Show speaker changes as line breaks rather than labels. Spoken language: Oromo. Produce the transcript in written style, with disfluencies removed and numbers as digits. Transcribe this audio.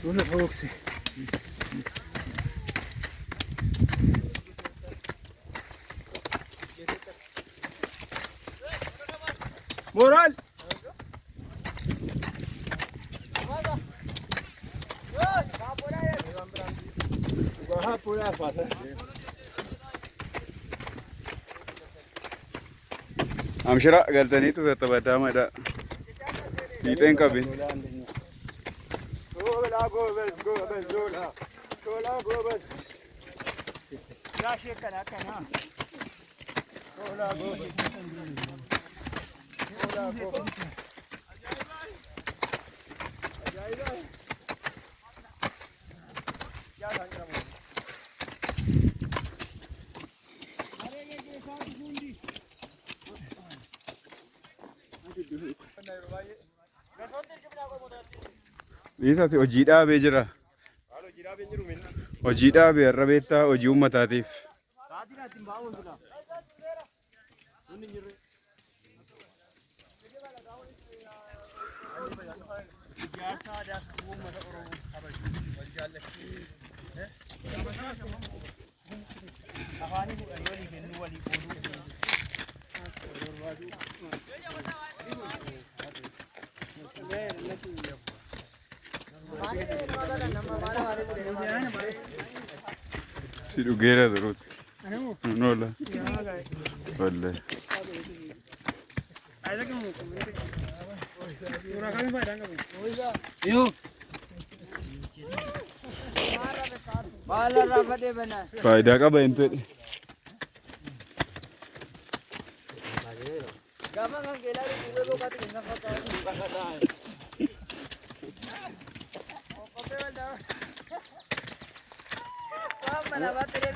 Una foxy. Moral.
Amshara galtanii tu taphatamaadha. Fiixeen qabin. Isaati hojii dhaabee jira. Hojii dhaabee har'a beektaa hojii uummataatiif. Si dhugeera turuuti. Noola. Wallahi. Faayidaa qaba hin ta'e.
Me la va a tener